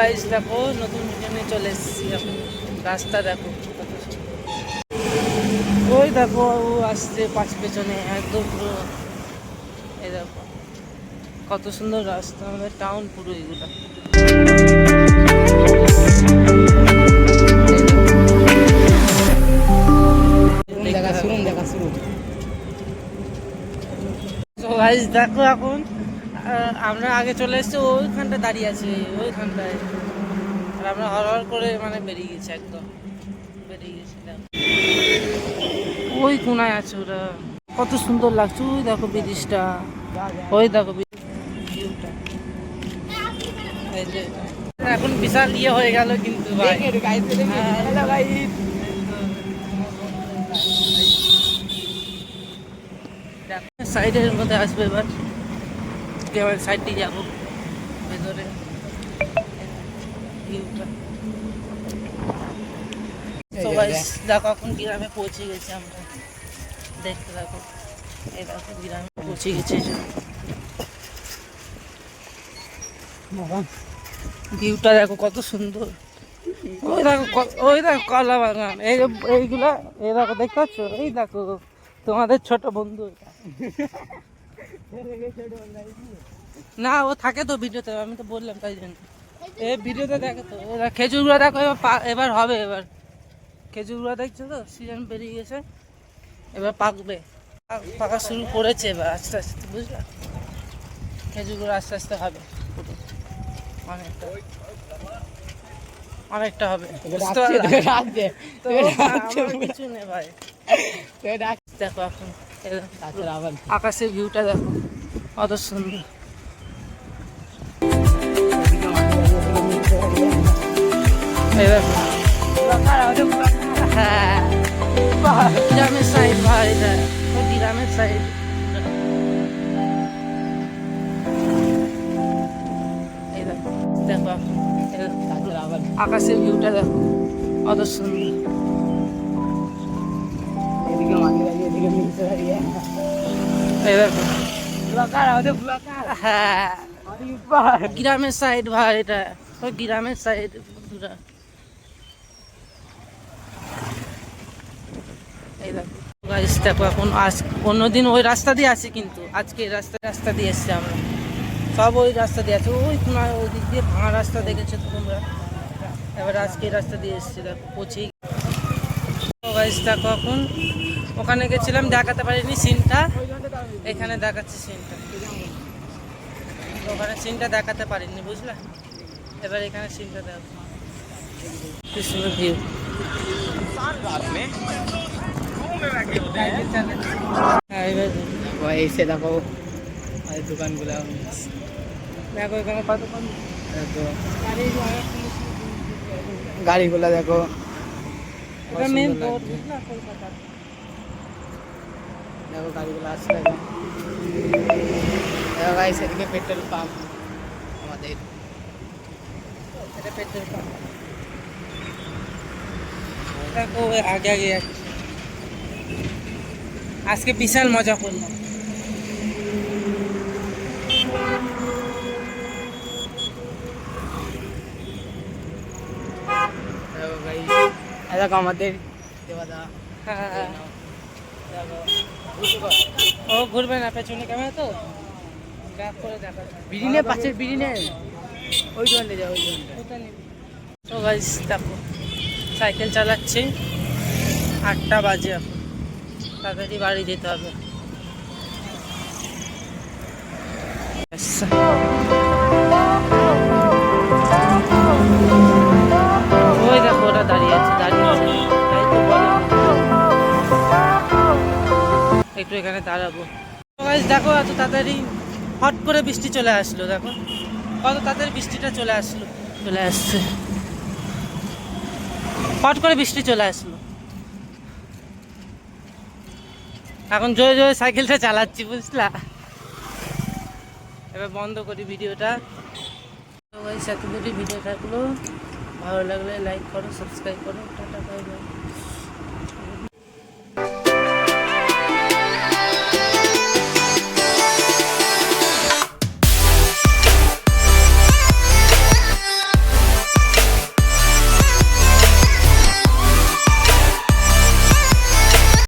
Guys দেখো নতুন video নিয়ে চলে এসেছি। এখন রাস্তা দেখো কত সুন্দর। ওই দেখো ও আসছে পাঁচ পেছনে একদম পুরো। এই দেখো কত সুন্দর রাস্তা, আমাদের টাউন পুরো এগুলো। দেখো এখন আমরা আগে চলে এসেছি, ওইখানটা দাঁড়িয়ে আছে ওইখানটায়, আর আমরা হর করে মানে বেরিয়ে গেছি, একদম বেরিয়ে গেছি। ওই কোনায় আছে ওরা, কত সুন্দর লাগছে। ওই দেখো ব্রিজটা, ওই দেখো ভিউটা। এখন বিশাল ইয়ে হয়ে গেল কিন্তু ভাই। সাইডের মধ্যে আসবে এবার, এবার সাইড দিয়ে যাবো ভেতরে ভিউটা। সবাই দেখো এখন গ্রামে পৌঁছে গেছি আমরা, দেখতে দেখো। এই দেখো গ্রামে পৌঁছে গেছে, ভিউটা দেখো কত সুন্দর। ওই দেখো কলা বাগান, এইগুলা এই দেখো দেখতে পাচ্ছ, এই দেখো তোমাদের ছোট বন্ধু। না ও থাকে তো ভিডিওতে, আমি তো বললাম তাই জন্য। এই ভিডিওতে দেখে তো, এরা খেজুরগুলো দেখো এবার হবে, এবার খেজুরগুলো দেখছো তো সিজন বেরিয়ে গেছে, এবার পাকবে, পাকা শুরু করেছে এবার আস্তে আস্তে, বুঝলা? খেজুরগুলো আস্তে আস্তে হবে অনেকটা, অনেকটা হবে। কিছু নেই ভাই, দেখো এখন আকাশের ভিউটা দেখো কত সুন্দর। হ্যাঁ গ্রামের সাইড ভাই, গ্রামের সাইড। এই দেখো দেখো আকাশের ভিউটা দেখো কত সুন্দর। এই দেখো হ্যাঁ গ্রামের সাইড ভাই, এটা গ্রামের সাইড বন্ধুরা। এই দেখো গাইস দেখো এখন অন্যদিন ওই রাস্তা দিয়ে আসি, কিন্তু আজকে রাস্তা দিয়ে এসছি আমরা, সব ওই রাস্তা দিয়ে আছে। ওই তোমার ওই দিক দিয়ে ভাঙা রাস্তা দেখেছো তো তোমরা, এবার আজকে রাস্তা দিয়ে এসছি দেখো পৌঁছেই। গাইস দেখো এখন ওখানে গেছিলাম, দেখাতে পারিনি সিনটা, এখানে দেখাচ্ছি সিনটা। ওখানে সিনটা দেখাতে পারিনি বুঝলা, এবার এখানে সিনটা দেখো কি সুন্দর ভিউ। এসে দেখো দোকানগুলো দেখো, এখানে কত গাড়িগুলো দেখো, মেন রোড বুঝলা কলকাতা। দেখো গাড়িগুলো আসছে, দেখো গাইস এদিকে পেট্রোল পাম্প আমাদের, এটা পেট্রোল পাম্প। দেখো আগে আগে যাচ্ছে, আজকে বিশাল মজা করলাম। দেখো গাইস দেখো আমাদের দেবাদা। হ্যাঁ ও ঘুরবে না, পেছনে ক্যামেরা তো ব্যাক করে দেখা বিরিনে পাশের বিরিনে ওই দোকানে যাও, ওই দোকানটা। তো গাইস দেখো সাইকেল চালাচ্ছি, 8টা বাজে, এখন তাড়াতাড়ি বাড়ি যেতে হবে। ওই দেখো ওরা দাঁড়িয়ে আছে তাই তো বলো, একটু এখানে দাঁড়াবো। দেখো এত তাড়াতাড়ি হট করে বৃষ্টি চলে আসলো, দেখো কত তাড়াতাড়ি বৃষ্টিটা চলে আসছে, হট করে বৃষ্টি চলে আসলো। এখন জোরে জোরে সাইকেলটা চালাচ্ছি বুঝলা। এবার বন্ধ করি ভিডিওটা। ভিডিওটাগুলো ভালো লাগলে লাইক করো, সাবস্ক্রাইব করো।